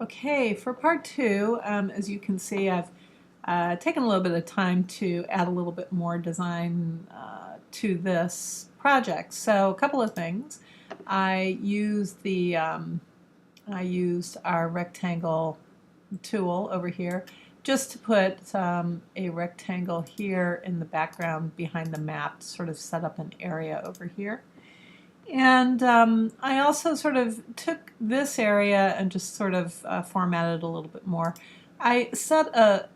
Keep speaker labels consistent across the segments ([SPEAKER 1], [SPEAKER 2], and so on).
[SPEAKER 1] Okay, for part two, as you can see, I've taken a little bit of time to add a little bit more design to this project. So a couple of things. I used our rectangle tool over here just to put a rectangle here in the background behind the map to sort of set up an area over here. And I also sort of took this area and just sort of formatted a little bit more. I set a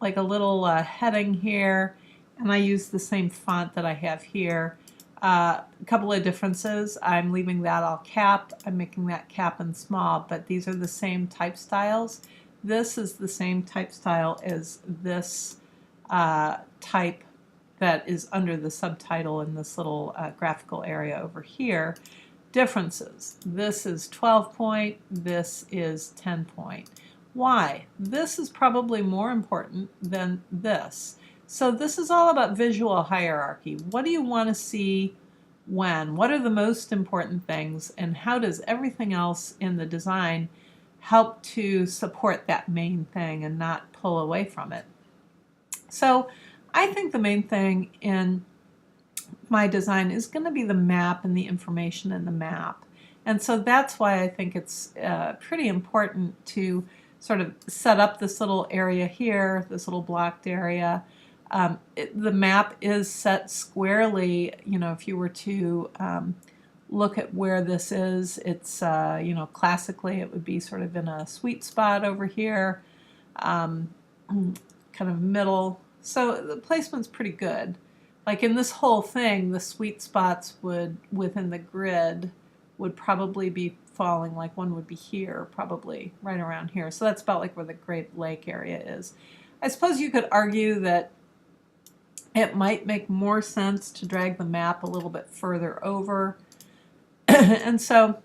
[SPEAKER 1] like a little heading here, and I used the same font that I have here. A couple of differences. I'm leaving that all capped. I'm making that cap and small, but these are the same type styles. This is the same type style as this type that is under the subtitle in this little graphical area over here. Differences. This is 12 point, this is 10 point. Why? This is probably more important than this. So this is all about visual hierarchy. What do you want to see when? What are the most important things, and how does everything else in the design help to support that main thing and not pull away from it? So I think the main thing in my design is going to be the map and the information in the map. And so that's why I think it's pretty important to sort of set up this little area here, this little blocked area. The map is set squarely. You know, if you were to look at where this is, it's, you know, classically it would be sort of in a sweet spot over here, kind of middle. So the placement's pretty good. Like in this whole thing, the sweet spots would, within the grid, would probably be falling, like one would be here, probably right around here. So that's about like where the Great Lake area is. I suppose you could argue that it might make more sense to drag the map a little bit further over. And so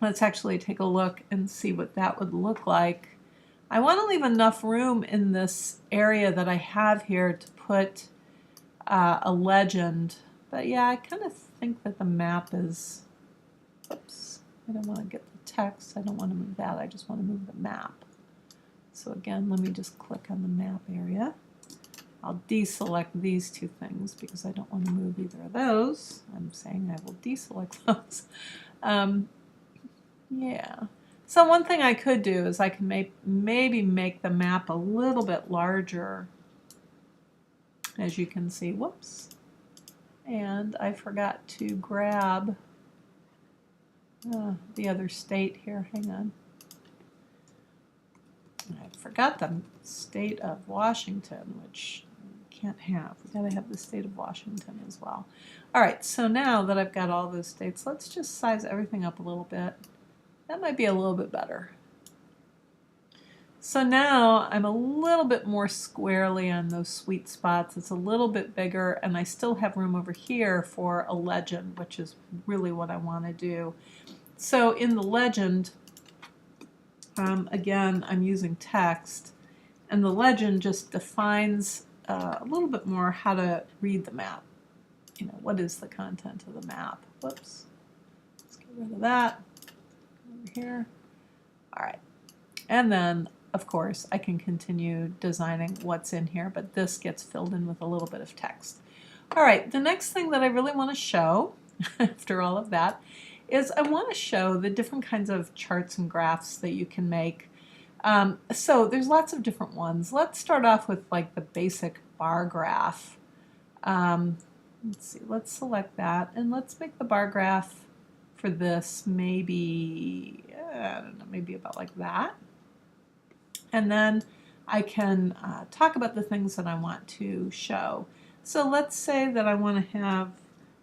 [SPEAKER 1] let's actually take a look and see what that would look like. I want to leave enough room in this area that I have here to put a legend. But yeah, I kind of think that the map is, oops, I don't want to get the text. I don't want to move that. I just want to move the map. So again, let me just click on the map area. I'll deselect these two things because I don't want to move either of those. I'm saying I will deselect those. Yeah. So one thing I could do is I can maybe make the map a little bit larger, as you can see. Whoops. And I forgot to grab the other state here. Hang on. I forgot the state of Washington, which we can't have. We've got to have the state of Washington as well. All right, so now that I've got all those states, let's just size everything up a little bit. That might be a little bit better. So now I'm a little bit more squarely on those sweet spots. It's a little bit bigger, and I still have room over here for a legend, which is really what I want to do. So in the legend, again, I'm using text, and the legend just defines a little bit more how to read the map. You know, what is the content of the map? Whoops. Let's get rid of that. Over here. All right. And then, of course, I can continue designing what's in here, but this gets filled in with a little bit of text. All right, the next thing that I really want to show, after all of that, is I want to show the different kinds of charts and graphs that you can make. So there's lots of different ones. Let's start off with like the basic bar graph. Let's see, let's select that, and let's make the bar graph for this maybe, I don't know, maybe about like that. And then I can talk about the things that I want to show. So let's say that I want to have,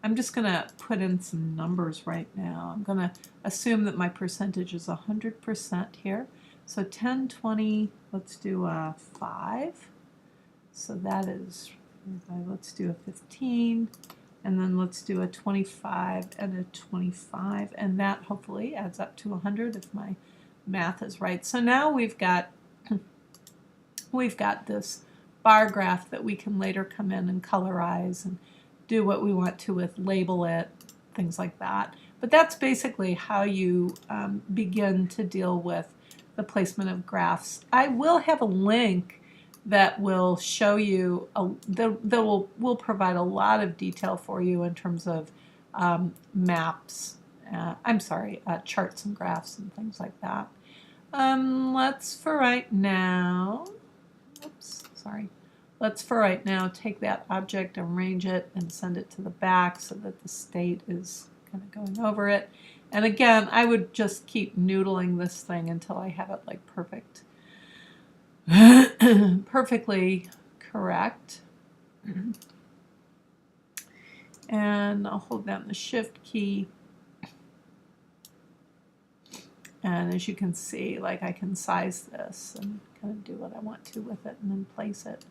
[SPEAKER 1] I'm just going to put in some numbers right now. I'm going to assume that my percentage is 100% here. So 10, 20, let's do a 5. So that is, let's do a 15. And then let's do a 25 and a 25. And that hopefully adds up to 100 if my math is right. So now we've got this bar graph that we can later come in and colorize and do what we want to with, label it, things like that. But that's basically how you begin to deal with the placement of graphs. I will have a link that will show you, that will provide a lot of detail for you in terms of maps, charts and graphs and things like that. Let's for right now, let's for right now take that object, arrange it, and send it to the back so that the state is kind of going over it. And again, I would just keep noodling this thing until I have it like perfect. Perfectly correct. And I'll hold down the Shift key. And as you can see, like I can size this and kind of do what I want to with it and then place it.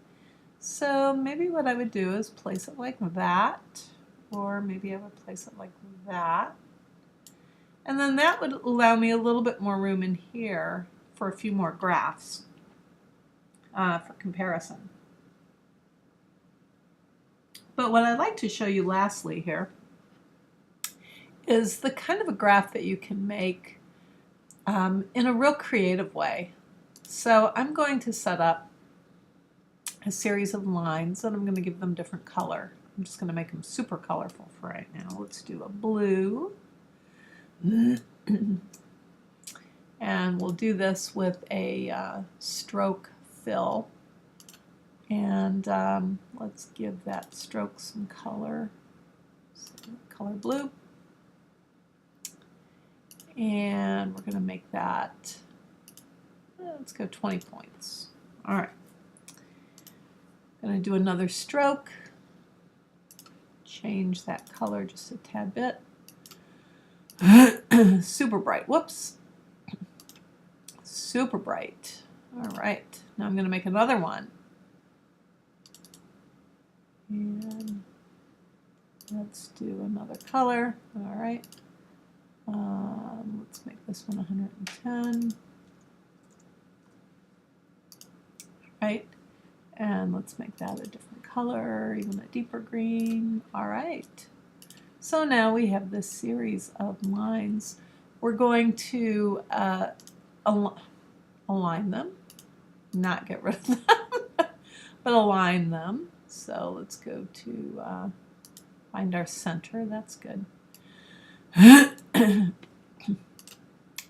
[SPEAKER 1] So maybe what I would do is place it like that, or maybe I would place it like that. And then that would allow me a little bit more room in here for a few more graphs for comparison. But what I'd like to show you lastly here is the kind of a graph that you can make in a real creative way. So I'm going to set up a series of lines and I'm going to give them different color. I'm just going to make them super colorful for right now. Let's do a blue. And we'll do this with a stroke fill. And let's give that stroke some color. So color blue. And we're going to make that, let's go 20 points. All right. Going to do another stroke. Change that color just a tad bit. Super bright. Whoops. Super bright. All right. Now I'm going to make another one. And let's do another color. All right. Let's make this one 110. Right. And let's make that a different color, even a deeper green. All right. So now we have this series of lines. We're going to align them, not get rid of them, but align them. So let's go to find our center. That's good.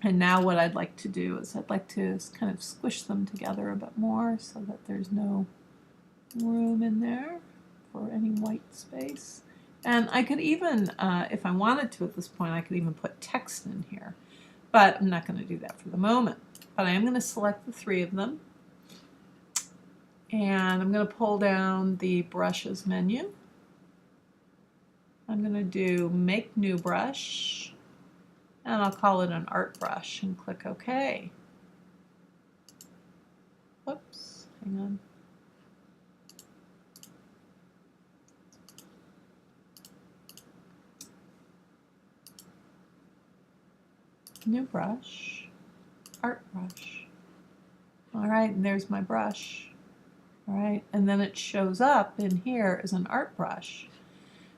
[SPEAKER 1] And now what I'd like to do is I'd like to kind of squish them together a bit more so that there's no room in there for any white space. And I could even, if I wanted to at this point, I could even put text in here. But I'm not going to do that for the moment. But I am going to select the three of them. And I'm going to pull down the brushes menu. I'm going to do Make New Brush. And I'll call it an art brush and click OK. Whoops, hang on. New brush, art brush. All right, and there's my brush. All right, and then it shows up in here as an art brush.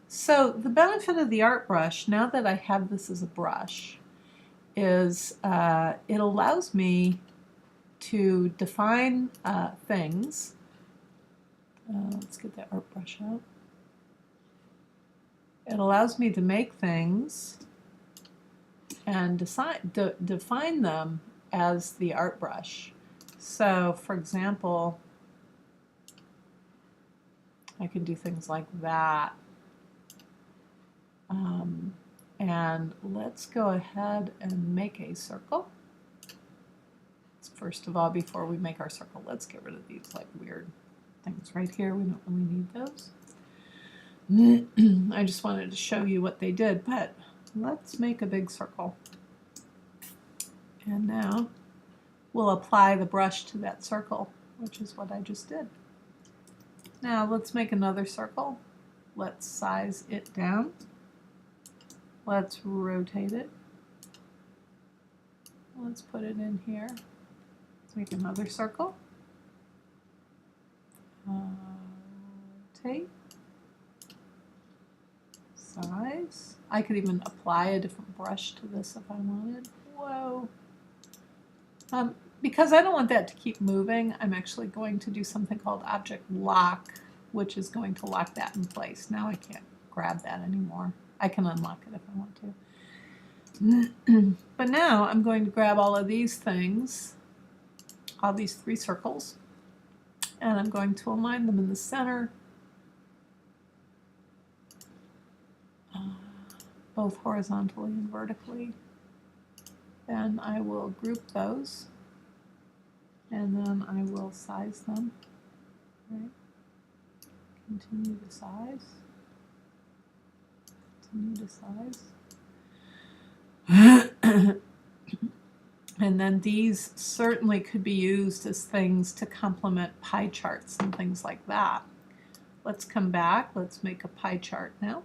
[SPEAKER 1] So the benefit of the art brush, now that I have this as a brush, is it allows me to define things. Let's get that art brush out. It allows me to make things and define them as the art brush. So, for example, I can do things like that. And let's go ahead and make a circle. First of all, before we make our circle, let's get rid of these like weird things right here. We don't really need those. I just wanted to show you what they did, but let's make a big circle. And now we'll apply the brush to that circle, which is what I just did. Now let's make another circle. Let's size it down. Let's rotate it. Let's put it in here. Let's make another circle. Rotate. Size. I could even apply a different brush to this if I wanted. Whoa. because I don't want that to keep moving, I'm actually going to do something called object lock, which is going to lock that in place. Now I can't grab that anymore. I can unlock it if I want to. But now I'm going to grab all of these things, all these 3 circles, and I'm going to align them in the center, both horizontally and vertically. Then I will group those, and then I will size them. Right. Continue to size. Continue to size. And then these certainly could be used as things to complement pie charts and things like that. Let's come back. Let's make a pie chart now.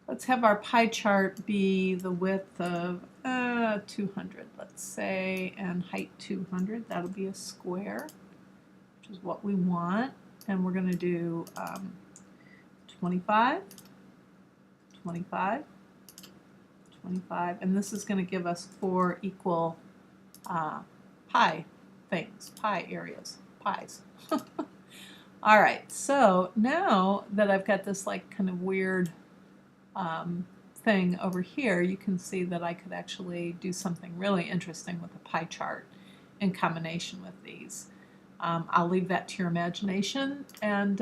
[SPEAKER 1] Let's have our pie chart be the width of 200, let's say, and height 200. That'll be a square, which is what we want. And we're going to do 25, 25, 25, and this is going to give us 4 equal pie things, pie areas, pies. All right, so now that I've got this like kind of weird thing over here, you can see that I could actually do something really interesting with a pie chart in combination with these. I'll leave that to your imagination. And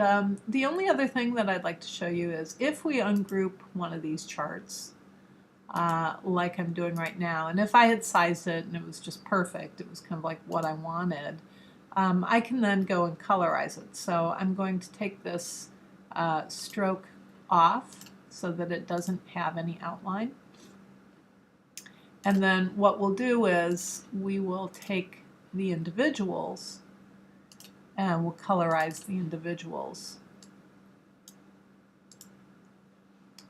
[SPEAKER 1] the only other thing that I'd like to show you is if we ungroup one of these charts, like I'm doing right now, and if I had sized it and it was just perfect, it was kind of like what I wanted, I can then go and colorize it. So I'm going to take this stroke off so that it doesn't have any outline. And then what we'll do is we will take the individuals and we'll colorize the individuals.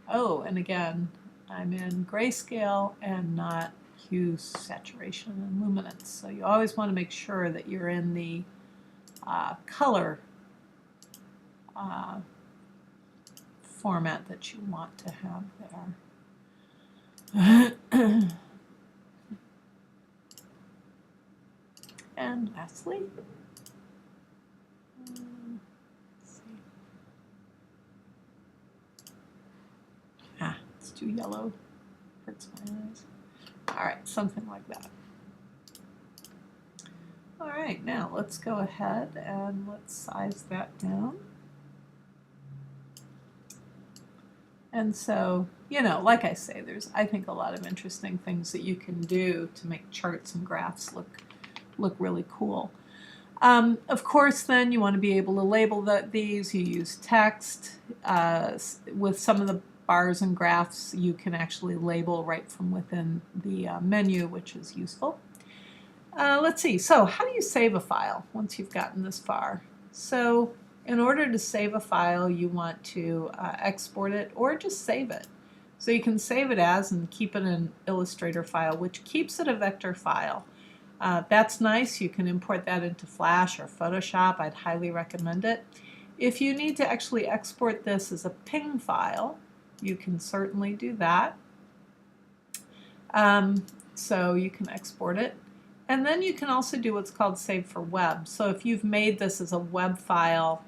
[SPEAKER 1] Oh, and again, I'm in grayscale and not hue, saturation, and luminance. So you always want to make sure that you're in the color format that you want to have there. And lastly, let's see. It's too yellow. Hurts my eyes. All right, something like that. All right, now let's go ahead and let's size that down. And so, you know, like I say, there's, I think, a lot of interesting things that you can do to make charts and graphs look really cool. Of course, then you want to be able to label these. You use text. With some of the bars and graphs, you can actually label right from within the menu, which is useful. Let's see. So how do you save a file once you've gotten this far? So in order to save a file, you want to export it or just save it. So you can save it as and keep it in an Illustrator file, which keeps it a vector file. That's nice. You can import that into Flash or Photoshop. I'd highly recommend it. If you need to actually export this as a PNG file, you can certainly do that. So you can export it. And then you can also do what's called save for web. So if you've made this as a web file,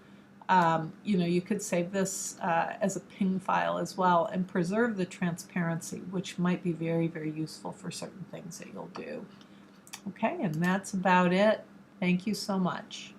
[SPEAKER 1] you know, you could save this as a PNG file as well and preserve the transparency, which might be very, very useful for certain things that you'll do. Okay, and that's about it. Thank you so much.